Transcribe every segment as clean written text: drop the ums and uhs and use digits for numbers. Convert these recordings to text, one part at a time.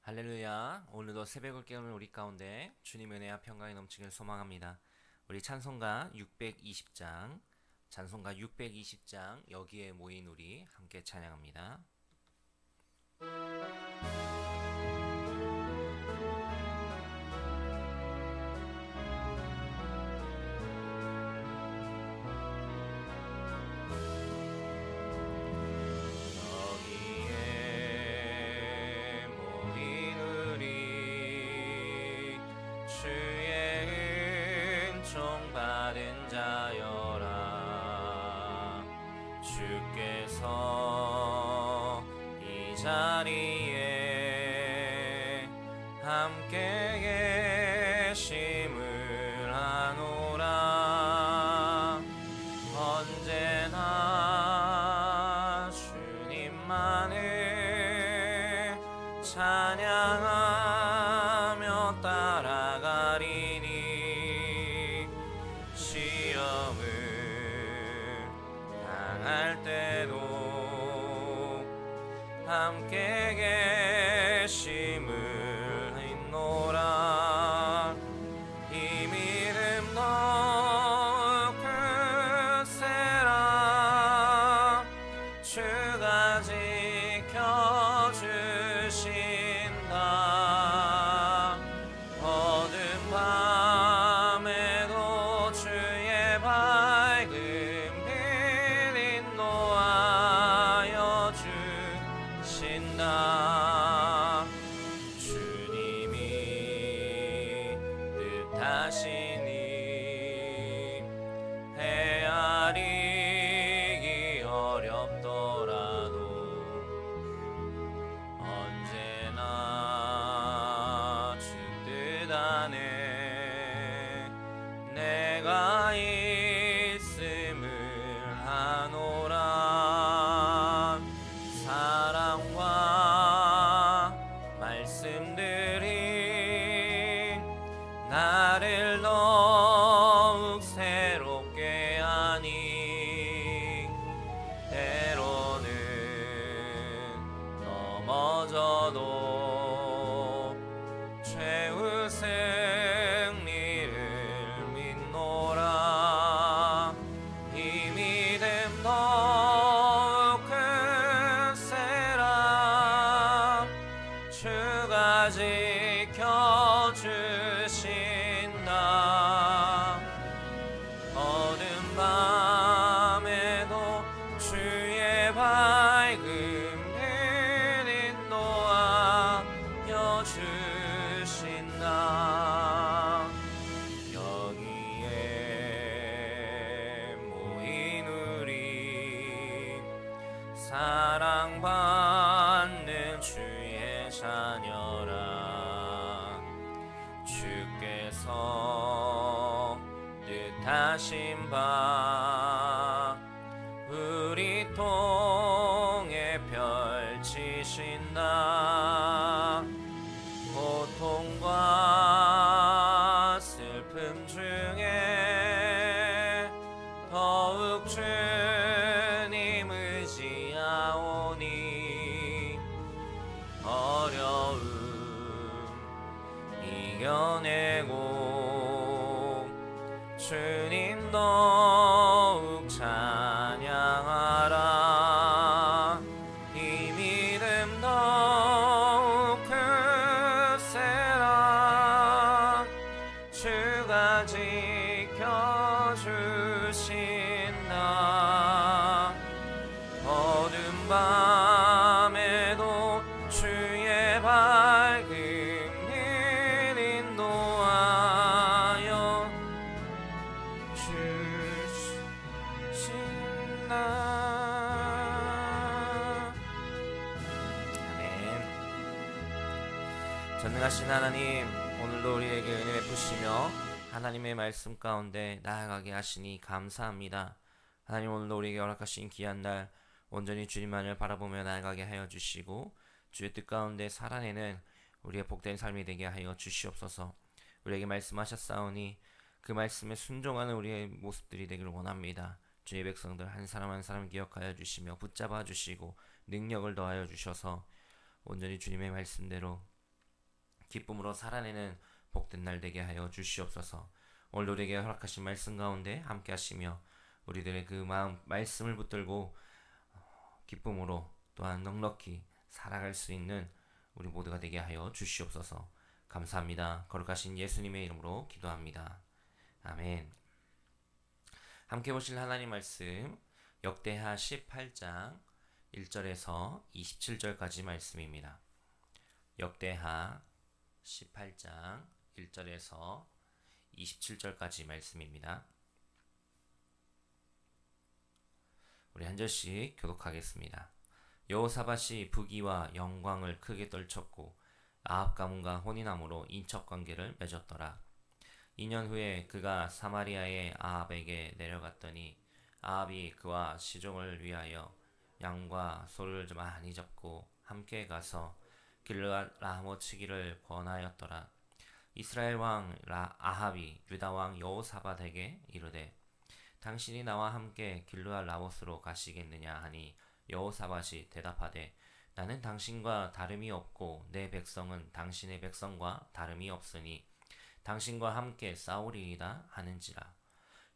할렐루야. 오늘도 새벽을 깨우는 우리 가운데 주님의 은혜와 평강이 넘치길 소망합니다. 우리 찬송가 620장, 찬송가 620장 여기에 모인 우리 함께 찬양합니다. 여기에 모인 우리 주의 은총 받은 자여라. 주께서 이 자리에 함께 계심을 아노라. 언제나 주님만을 찬양하며 따라가리니 시험을 당할 때도 함께 계심을 있노라. 이 믿음 더욱 크세라. 주가 지켜주신다. 어두운 밤에도 주의 밝은 빛 인도하여 주신다. 주님이 뜻하시니 헤아리기 어렵더라도 언제나 주 뜻 안에 내가 있음을 아노라. 사랑과 말씀들이 나를 더욱 새롭게 하니 때로는 넘어져도 최후 승리를 믿노라. 이 믿음 더욱 크세라. 주가 지켜주신다. 어두운 밤에도 주의 밝은 빛 인도하여 주신다. 여기에 모인 우리 사랑받는 주의 자녀라. 주께서 뜻하신 바 우리 통해 펼치신다. 고통과 슬픔 중에 더욱 주님 의지하오니 어려움 이겨내고 주님 더욱 찬양하라. 이 믿음 더욱 크세라. 주가 지켜주신다. 어두운 밤에도 주의 밝은 빛 인도하여 주신다. 아멘. 전능하신 하나님, 오늘도 우리에게 은혜 베푸시며 하나님의 말씀 가운데 나아가게 하시니 감사합니다. 하나님, 오늘도 우리에게 허락하신 귀한 날 온전히 주님만을 바라보며 나아가게 하여 주시고 주의 뜻 가운데 살아내는 우리의 복된 삶이 되게 하여 주시옵소서. 우리에게 말씀하셨사오니 그 말씀에 순종하는 우리의 모습들이 되기를 원합니다. 주의 백성들 한 사람 한 사람 기억하여 주시며 붙잡아 주시고 능력을 더하여 주셔서 온전히 주님의 말씀대로 기쁨으로 살아내는 복된 날 되게 하여 주시옵소서. 오늘 우리에게 허락하신 말씀 가운데 함께 하시며 우리들의 그 마음 말씀을 붙들고 기쁨으로 또한 넉넉히 살아갈 수 있는 우리 모두가 되게 하여 주시옵소서. 감사합니다. 거룩하신 예수님의 이름으로 기도합니다. 아멘. 함께 보실 하나님 말씀 역대하 18장 1절에서 27절까지 말씀입니다. 역대하 18장 1절에서 27절까지 말씀입니다. 우리 한 절씩 교독하겠습니다. 여호사밧이 부귀와 영광을 크게 떨쳤고 아합 가문과 혼인함으로 인척관계를 맺었더라. 2년 후에 그가 사마리아의 아합에게 내려갔더니 아합이 그와 시종을 위하여 양과 소를 많이 잡고 함께 가서 길르앗 라모치기를 권하였더라. 이스라엘 왕 아합이 유다 왕 여호사밧에게 이르되 당신이 나와 함께 길르앗 라모스로 가시겠느냐 하니 여호사밧이 대답하되 나는 당신과 다름이 없고 내 백성은 당신의 백성과 다름이 없으니 당신과 함께 싸우리이다 하는지라.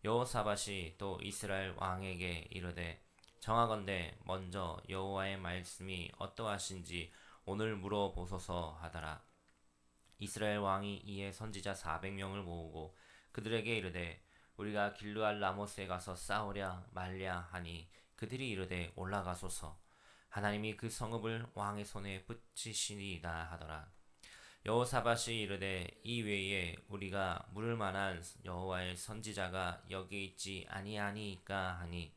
여호사밧이 또 이스라엘 왕에게 이르되 정하건대 먼저 여호와의 말씀이 어떠하신지 오늘 물어보소서 하더라. 이스라엘 왕이 이에 선지자 400명을 모으고 그들에게 이르되 우리가 길르앗 라모스에 가서 싸우랴 말랴 하니 그들이 이르되 올라가소서. 하나님이 그 성읍을 왕의 손에 붙이시리이다 하더라. 여호사밧이 이르되 이 외에 우리가 물을 만한 여호와의 선지자가 여기 있지 아니하니이까 하니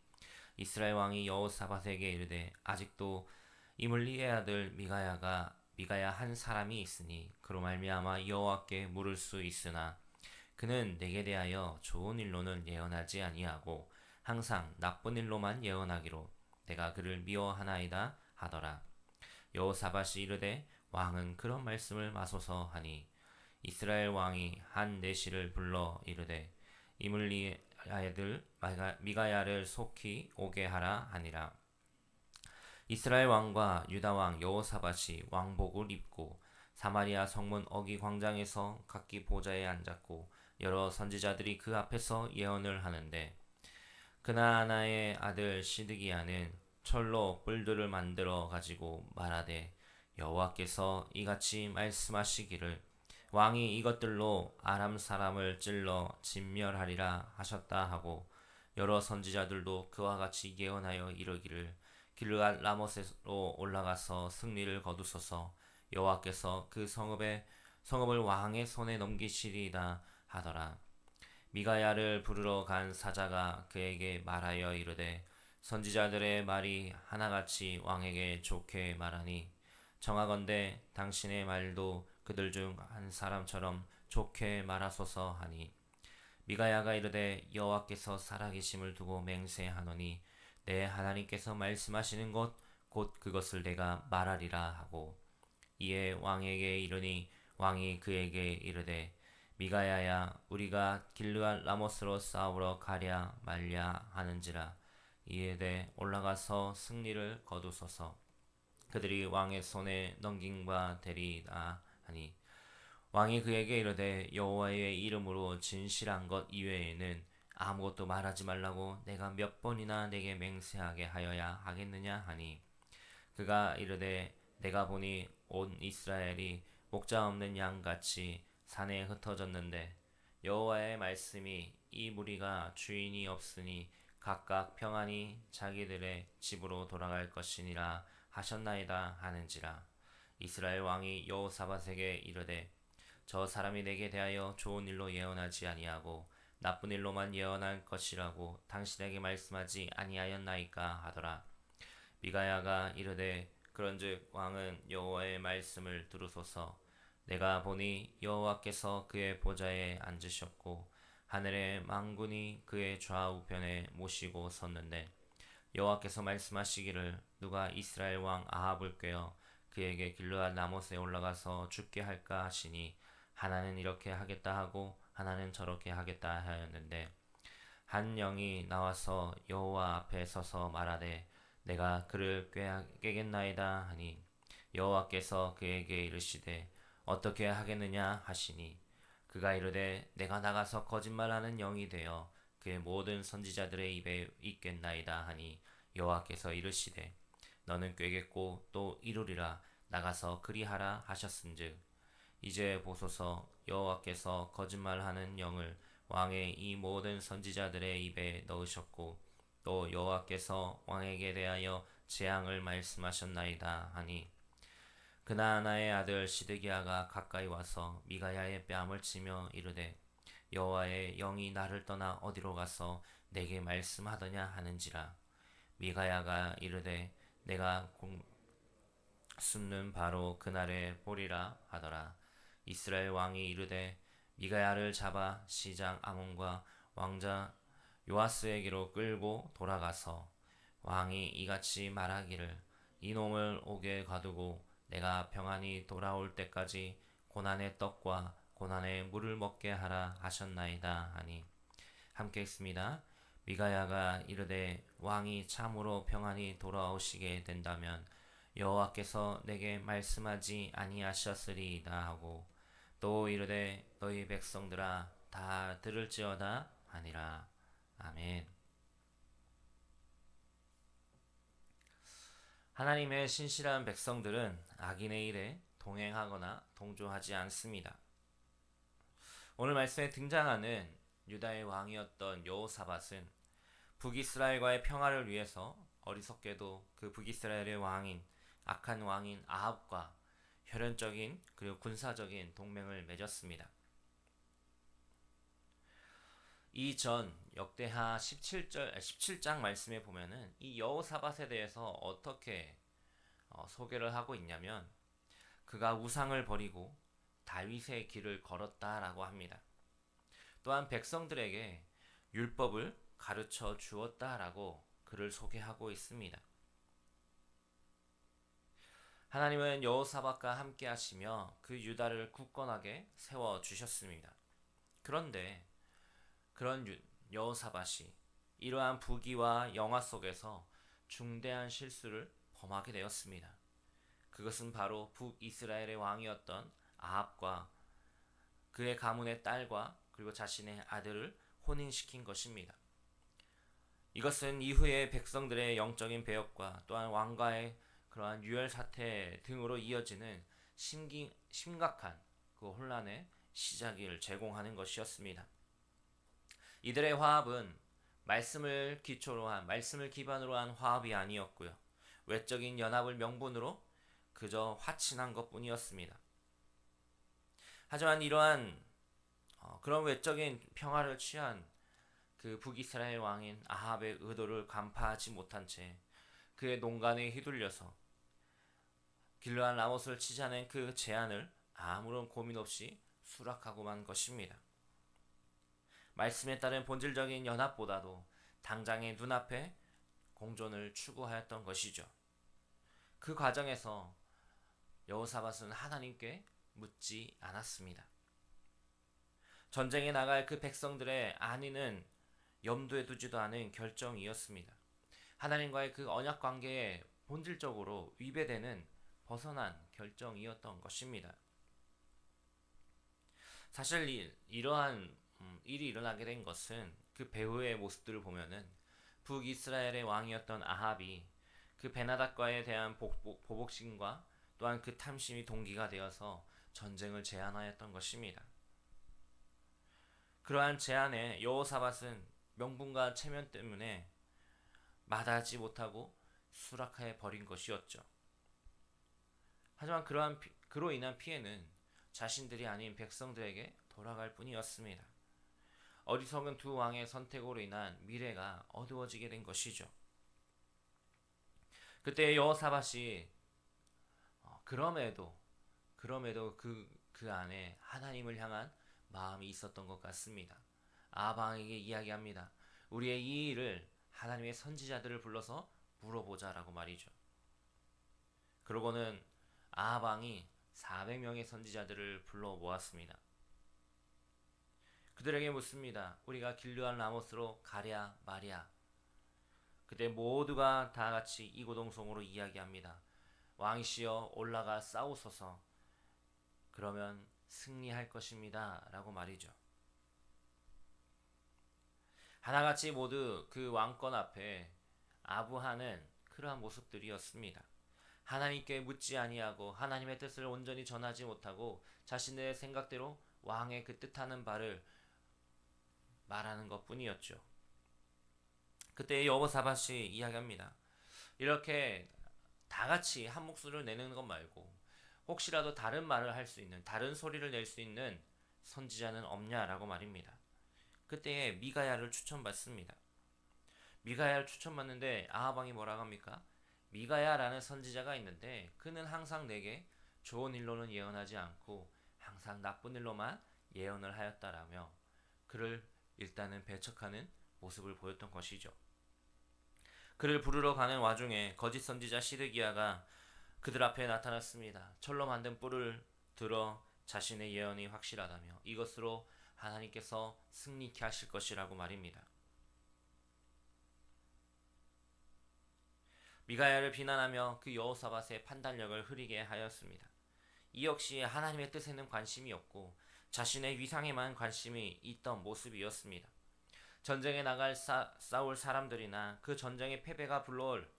이스라엘 왕이 여호사밧에게 이르되 아직도 이물리의 아들 미가야 한 사람이 있으니 그로 말미암아 여호와께 물을 수 있으나 그는 내게 대하여 좋은 일로는 예언하지 아니하고 항상 나쁜 일로만 예언하기로 내가 그를 미워하나이다 하더라. 여호사밧이 이르되 왕은 그런 말씀을 마소서 하니 이스라엘 왕이 한 내시를 불러 이르되 이물리의 아들 미가야를 속히 오게 하라 하니라. 이스라엘 왕과 유다 왕 여호사밧이 왕복을 입고 사마리아 성문 어기 광장에서 각기 보좌에 앉았고 여러 선지자들이 그 앞에서 예언을 하는데 그나아나의 아들 시드기야는 철로 뿔들을 만들어 가지고 말하되 여호와께서 이같이 말씀하시기를 왕이 이것들로 아람 사람을 찔러 진멸하리라 하셨다 하고 여러 선지자들도 그와 같이 예언하여 이르기를 길르앗 라모스로 올라가서 승리를 거두소서. 여호와께서 그 성읍을 왕의 손에 넘기시리이다 하더라. 미가야를 부르러 간 사자가 그에게 말하여 이르되 선지자들의 말이 하나같이 왕에게 좋게 말하니 정하건대 당신의 말도 그들 중 한 사람처럼 좋게 말하소서 하니 미가야가 이르되 여호와께서 살아계심을 두고 맹세하노니 내 하나님께서 말씀하시는 것 곧 그것을 내가 말하리라 하고 이에 왕에게 이르니 왕이 그에게 이르되 미가야야 우리가 길르앗 라모스로 싸우러 가랴 말랴 하는지라. 이에 대해 올라가서 승리를 거두소서. 그들이 왕의 손에 넘긴 바 되리이다 하니 왕이 그에게 이르되 여호와의 이름으로 진실한 것 이외에는 아무것도 말하지 말라고 내가 몇 번이나 내게 맹세하게 하여야 하겠느냐 하니 그가 이르되 내가 보니 온 이스라엘이 목자 없는 양같이 산에 흩어졌는데 여호와의 말씀이 이 무리가 주인이 없으니 각각 평안히 자기들의 집으로 돌아갈 것이니라 하셨나이다 하는지라. 이스라엘 왕이 여호사밧에게 이르되 저 사람이 내게 대하여 좋은 일로 예언하지 아니하고 나쁜 일로만 예언할 것이라고 당신에게 말씀하지 아니하였나이까 하더라. 미가야가 이르되 그런즉 왕은 여호와의 말씀을 들으소서. 내가 보니 여호와께서 그의 보좌에 앉으셨고 하늘의 망군이 그의 좌우편에 모시고 섰는데 여호와께서 말씀하시기를 누가 이스라엘 왕 아합을 꾀어 그에게 길르앗 라모스에 올라가서 죽게 할까 하시니 하나는 이렇게 하겠다 하고 하나는 저렇게 하겠다 하였는데 한 영이 나와서 여호와 앞에 서서 말하되 내가 그를 꾀겠나이다 하니 여호와께서 그에게 이르시되 어떻게 하겠느냐 하시니 그가 이르되 내가 나가서 거짓말하는 영이 되어 그의 모든 선지자들의 입에 있겠나이다 하니 여호와께서 이르시되 너는 꾀겠고 또 이루리라 나가서 그리하라 하셨은즉 이제 보소서 여호와께서 거짓말하는 영을 왕의 이 모든 선지자들의 입에 넣으셨고 또 여호와께서 왕에게 대하여 재앙을 말씀하셨나이다 하니 그나아나의 아들 시드기야가 가까이 와서 미가야의 뺨을 치며 이르되 여호와의 영이 나를 떠나 어디로 가서 내게 말씀하더냐 하는지라 미가야가 이르되 내가 숨는 바로 그날에 보리라 하더라. 이스라엘 왕이 이르되 미가야를 잡아 시장 아몬과 왕자 요아스에게로 끌고 돌아가서 왕이 이같이 말하기를 이놈을 옥에 가두고 내가 평안히 돌아올 때까지 고난의 떡과 고난의 물을 먹게 하라 하셨나이다 하니 함께 읽습니다. 미가야가 이르되 왕이 참으로 평안히 돌아오시게 된다면 여호와께서 내게 말씀하지 아니하셨으리이다 하고 또 이르되 너희 백성들아 다 들을지어다 하니라. 아멘. 하나님의 신실한 백성들은 악인의 일에 동행하거나 동조하지 않습니다. 오늘 말씀에 등장하는 유다의 왕이었던 여호사밧은 북이스라엘과의 평화를 위해서 어리석게도 그 북이스라엘의 왕인 악한 왕인 아합과 혈연적인 그리고 군사적인 동맹을 맺었습니다. 이전 역대하 17장 말씀에 보면은 이 여호사밧에 대해서 어떻게 소개를 하고 있냐면 그가 우상을 버리고 다윗의 길을 걸었다라고 합니다. 또한 백성들에게 율법을 가르쳐 주었다라고 그를 소개하고 있습니다. 하나님은 여호사밧과 함께 하시며 그 유다를 굳건하게 세워 주셨습니다. 그런데 그런 여호사밧이 이러한 부귀와 영화 속에서 중대한 실수를 범하게 되었습니다. 그것은 바로 북이스라엘의 왕이었던 아합과 그의 가문의 딸과 그리고 자신의 아들을 혼인시킨 것입니다. 이것은 이후에 백성들의 영적인 배역과 또한 왕가의 그러한 유혈 사태 등으로 이어지는 심각한 그 혼란의 시작을 제공하는 것이었습니다. 이들의 화합은 말씀을 기반으로 한 화합이 아니었고요. 외적인 연합을 명분으로 그저 화친한 것뿐이었습니다. 하지만 이러한 그런 외적인 평화를 취한 그 북이스라엘 왕인 아합의 의도를 간파하지 못한 채 그의 농간에 휘둘려서 길르앗 라못을 치자는 그 제안을 아무런 고민 없이 수락하고 만 것입니다. 말씀에 따른 본질적인 연합보다도 당장의 눈앞에 공존을 추구하였던 것이죠. 그 과정에서 여호사밧은 하나님께 묻지 않았습니다. 전쟁에 나갈 그 백성들의 안위는 염두에 두지도 않은 결정이었습니다. 하나님과의 그 언약 관계에 본질적으로 위배되는 벗어난 결정이었던 것입니다. 사실 이러한 일이 일어나게 된 것은 그 배후의 모습들을 보면은 북이스라엘의 왕이었던 아합이 그 베나닷과에 대한 보복심과 또한 그 탐심이 동기가 되어서 전쟁을 제안하였던 것입니다. 그러한 제안에 여호사밧은 명분과 체면 때문에 마다하지 못하고 수락해 버린 것이었죠. 하지만 그로 인한 피해는 자신들이 아닌 백성들에게 돌아갈 뿐이었습니다. 어리석은 두 왕의 선택으로 인한 미래가 어두워지게 된 것이죠. 그때 여호사밧이 그럼에도 그 안에 하나님을 향한 마음이 있었던 것 같습니다. 아합 왕에게 이야기합니다. 우리의 이 일을 하나님의 선지자들을 불러서 물어보자라고 말이죠. 그러고는 아합 왕이 400명의 선지자들을 불러 모았습니다. 그들에게 묻습니다. 우리가 길르앗 라못으로 가랴 마랴. 그때 모두가 다 같이 이고동성으로 이야기합니다. 왕이시여 올라가 싸우소서. 그러면 승리할 것입니다. 라고 말이죠. 하나같이 모두 그 왕권 앞에 아부하는 그러한 모습들이었습니다. 하나님께 묻지 아니하고 하나님의 뜻을 온전히 전하지 못하고 자신의 생각대로 왕의 그 뜻하는 바를 말하는 것뿐이었죠. 그때 여호사밧이 이야기합니다. 이렇게 다 같이 한 목소리를 내는 것 말고 혹시라도 다른 말을 할 수 있는, 다른 소리를 낼 수 있는 선지자는 없냐라고 말입니다. 그때 미가야를 추천받습니다. 미가야를 추천받는데 아합 왕이 뭐라고 합니까? 미가야라는 선지자가 있는데 그는 항상 내게 좋은 일로는 예언하지 않고 항상 나쁜 일로만 예언을 하였다라며 그를 일단은 배척하는 모습을 보였던 것이죠. 그를 부르러 가는 와중에 거짓 선지자 시드기야가 그들 앞에 나타났습니다. 철로 만든 뿔을 들어 자신의 예언이 확실하다며 이것으로 하나님께서 승리케 하실 것이라고 말입니다. 미가야를 비난하며 그 여호사밧의 판단력을 흐리게 하였습니다. 이 역시 하나님의 뜻에는 관심이 없고 자신의 위상에만 관심이 있던 모습이었습니다. 전쟁에 나갈 싸울 사람들이나 그 전쟁의 패배가 불러올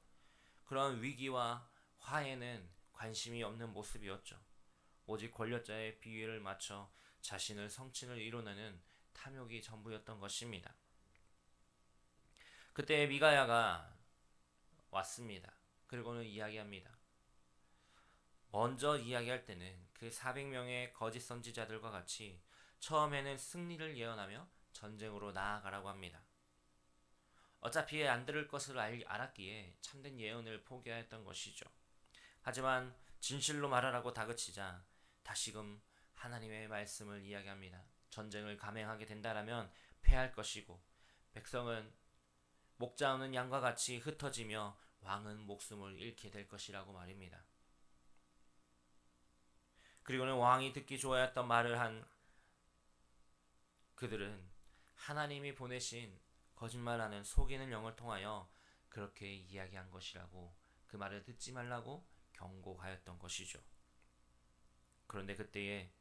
그런 위기와 화에는 관심이 없는 모습이었죠. 오직 권력자의 비위를 맞춰 자신을 성친을 이루는 탐욕이 전부였던 것입니다. 그때 미가야가 왔습니다. 그리고는 이야기합니다. 먼저 이야기할 때는 그 400명의 거짓 선지자들과 같이 처음에는 승리를 예언하며 전쟁으로 나아가라고 합니다. 어차피 안 들을 것을 알았기에 참된 예언을 포기하였던 것이죠. 하지만 진실로 말하라고 다그치자 다시금 하나님의 말씀을 이야기합니다. 전쟁을 감행하게 된다라면 패할 것이고 백성은 목자 없는 양과 같이 흩어지며 왕은 목숨을 잃게 될 것이라고 말입니다. 그리고는 왕이 듣기 좋아했던 말을 한 그들은 하나님이 보내신 거짓말하는 속이는 영을 통하여 그렇게 이야기한 것이라고 그 말을 듣지 말라고 경고하였던 것이죠. 그런데 그때에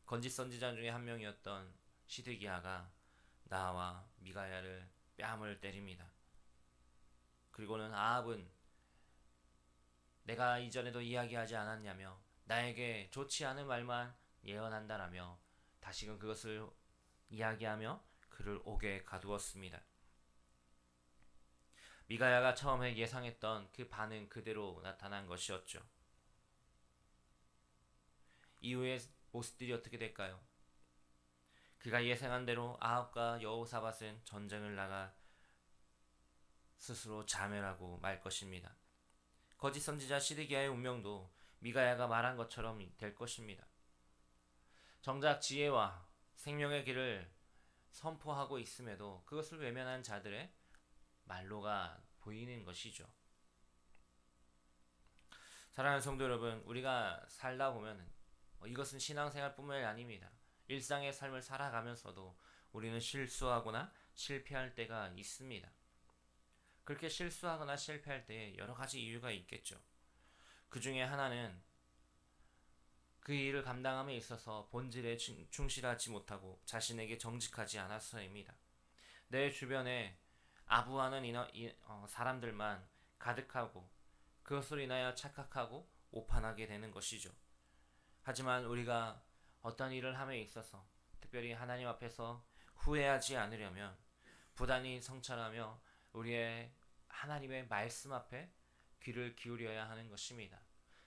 건짓 선지자 중에 한 명이었던 시드기야가 나와 미가야를 뺨을 때립니다. 그리고는 아합은 내가 이전에도 이야기하지 않았냐며 나에게 좋지 않은 말만 예언한다라며 다시금 그것을 이야기하며 그를 옥에 가두었습니다. 미가야가 처음에 예상했던 그 반응 그대로 나타난 것이었죠. 이후의 모습들이 어떻게 될까요? 그가 예상한 대로 아합과 여호사밧은 전쟁을 나가 스스로 자멸하고 말 것입니다. 거짓 선지자 시드기야의 운명도 미가야가 말한 것처럼 될 것입니다. 정작 지혜와 생명의 길을 선포하고 있음에도 그것을 외면한 자들의 말로가 보이는 것이죠. 사랑하는 성도 여러분, 우리가 살다 보면 이것은 신앙생활뿐만이 아닙니다. 일상의 삶을 살아가면서도 우리는 실수하거나 실패할 때가 있습니다. 그렇게 실수하거나 실패할 때에 여러 가지 이유가 있겠죠. 그 중에 하나는 그 일을 감당함에 있어서 본질에 충실하지 못하고 자신에게 정직하지 않아서입니다. 내 주변에 아부하는 사람들만 가득하고 그것으로 인하여 착각하고 오판하게 되는 것이죠. 하지만 우리가 어떤 일을 함에 있어서 특별히 하나님 앞에서 후회하지 않으려면 부단히 성찰하며 우리의 하나님의 말씀 앞에 귀를 기울여야 하는 것입니다.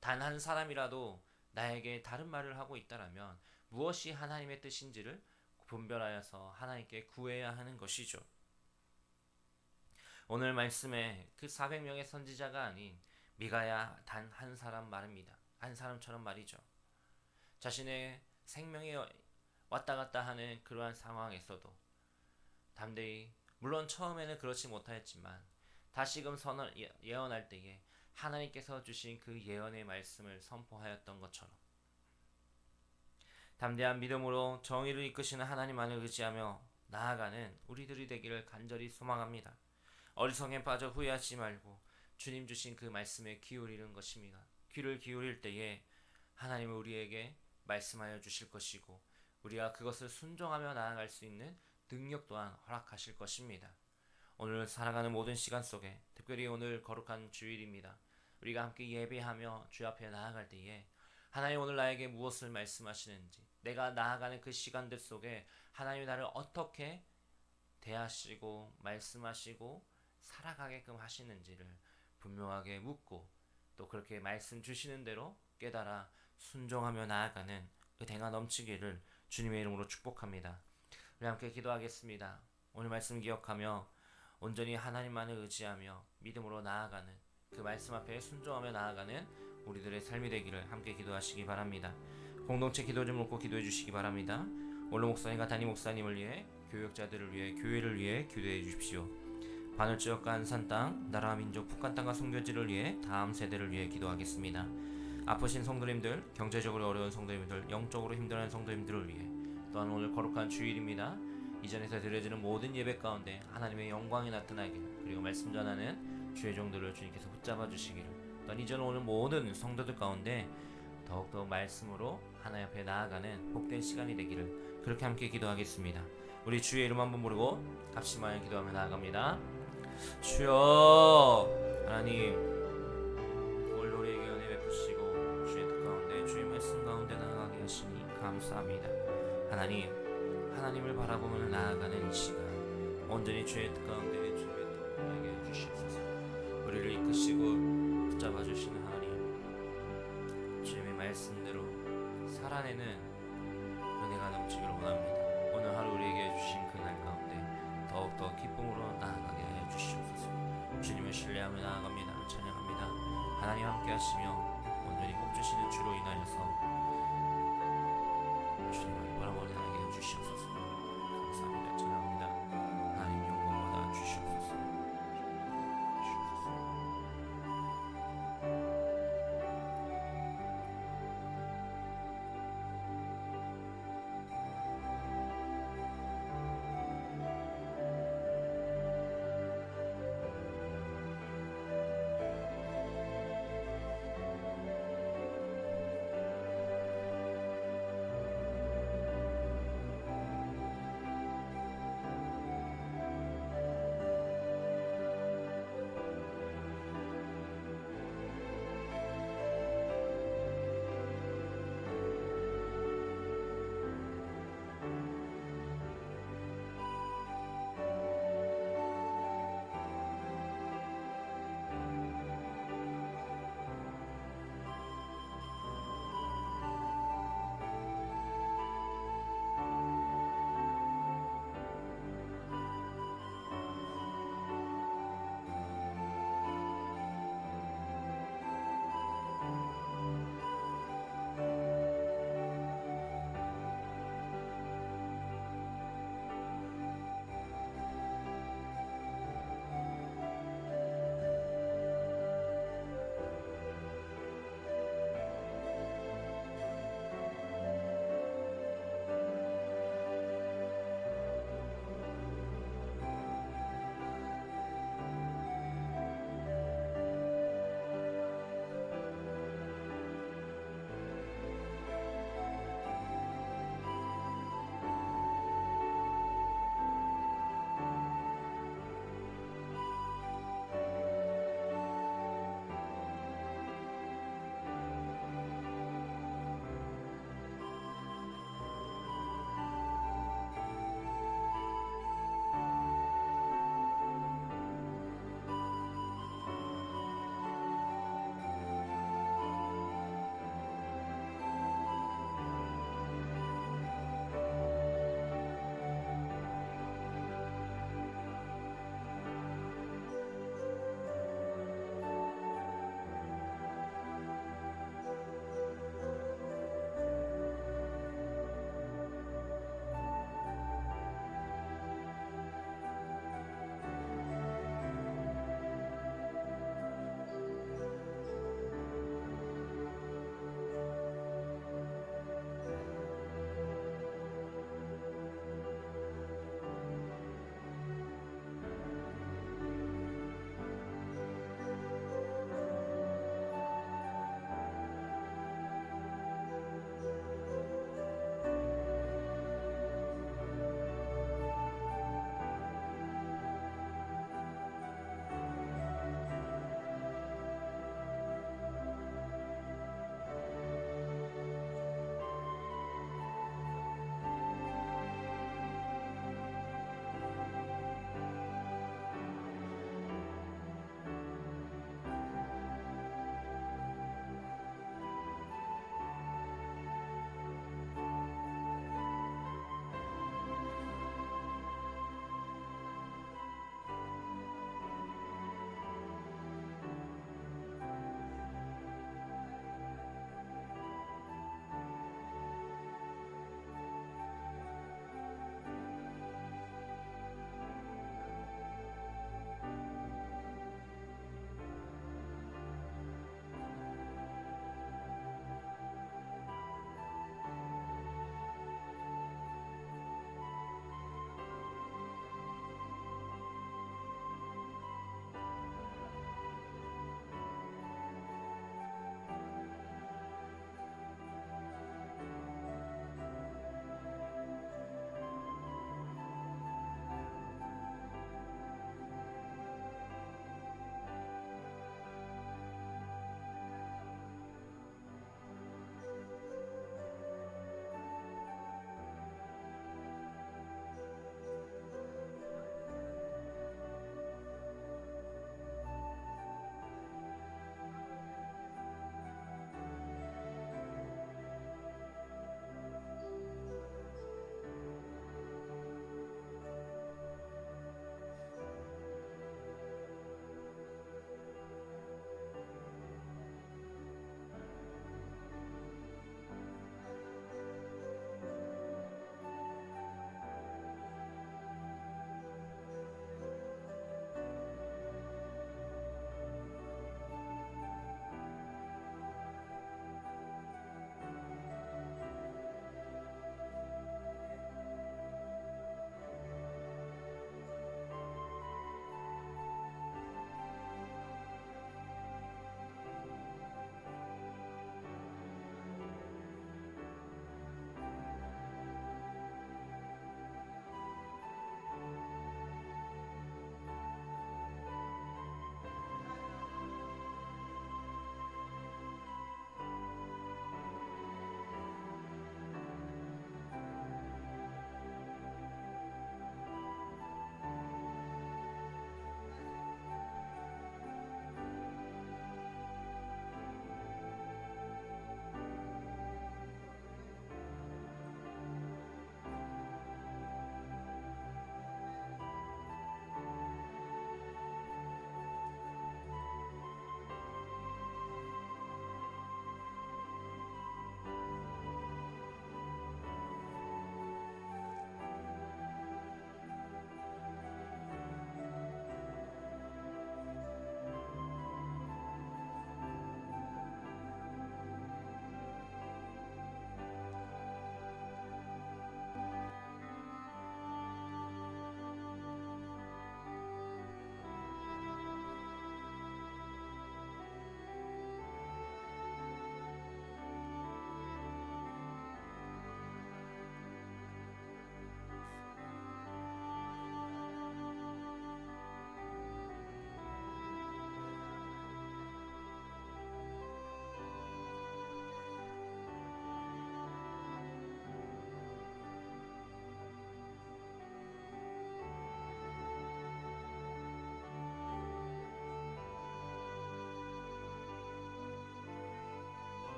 단 한 사람이라도 나에게 다른 말을 하고 있다라면 무엇이 하나님의 뜻인지를 분별하여서 하나님께 구해야 하는 것이죠. 오늘 말씀에 그 400명의 선지자가 아닌 미가야 단 한 사람 말입니다. 한 사람처럼 말이죠. 자신의 생명이 왔다 갔다 하는 그러한 상황에서도 담대히 물론 처음에는 그렇지 못하였지만 다시금 예언할 때에 하나님께서 주신 그 예언의 말씀을 선포하였던 것처럼 담대한 믿음으로 정의를 이끄시는 하나님만을 의지하며 나아가는 우리들이 되기를 간절히 소망합니다. 어리석에 빠져 후회하지 말고 주님 주신 그 말씀에 기울이는 것입니다. 귀를 기울일 때에 하나님은 우리에게 말씀하여 주실 것이고 우리가 그것을 순종하며 나아갈 수 있는 능력 또한 허락하실 것입니다. 오늘 살아가는 모든 시간 속에 특별히 오늘 거룩한 주일입니다. 우리가 함께 예배하며 주 앞에 나아갈 때에 하나님 오늘 나에게 무엇을 말씀하시는지, 내가 나아가는 그 시간들 속에 하나님이 나를 어떻게 대하시고 말씀하시고 살아가게끔 하시는지를 분명하게 묻고, 또 그렇게 말씀 주시는 대로 깨달아 순종하며 나아가는 은혜가 넘치기를 주님의 이름으로 축복합니다. 우리 함께 기도하겠습니다. 오늘 말씀 기억하며 온전히 하나님만을 의지하며 믿음으로 나아가는, 그 말씀 앞에 순종하며 나아가는 우리들의 삶이 되기를 함께 기도하시기 바랍니다. 공동체 기도 좀 놓고 기도해 주시기 바랍니다. 원로 목사님과 담임 목사님을 위해, 교역자들을 위해, 교회를 위해 기도해 주십시오. 바늘지역과 안산 땅, 나라와 민족, 북한 땅과 선교지를 위해, 다음 세대를 위해 기도하겠습니다. 아프신 성도님들, 경제적으로 어려운 성도님들, 영적으로 힘들어하는 성도님들을 위해, 또한 오늘 거룩한 주일입니다. 이전에서 드려지는 모든 예배 가운데 하나님의 영광이 나타나기를, 그리고 말씀 전하는 주의 종들을 주님께서 붙잡아 주시기를, 또한 이전 오늘 모든 성도들 가운데 더욱더 말씀으로 하나님 앞에 나아가는 복된 시간이 되기를, 그렇게 함께 기도하겠습니다. 우리 주의 이름 한번 부르고 합심하여 기도하며 나아갑니다. 주여 하나님, 오늘 우리에게 은혜 베푸시고 주의 뜻 가운데, 주의 말씀 가운데 나아가게 하시니 감사합니다. 하나님을 바라보며 나아가는 이 시간, 온전히 주의 뜻 가운데 주의 뜻을 알게 해주시옵소서. 우리를 이끄시고 붙잡아 주시는 하나님, 주님의 말씀대로 살아내는 은혜가 넘치기를 원합니다. 오늘 하루 우리에게 주신 그날 가운데 더욱더 기쁨으로 나아가게 하여 주시옵소서. 주님을 신뢰하며 나아갑니다. 찬양합니다. 하나님 함께 하시며 온전히 복 주시는 주로 인하여서 주님을 바라보게 하게 해주시옵소서.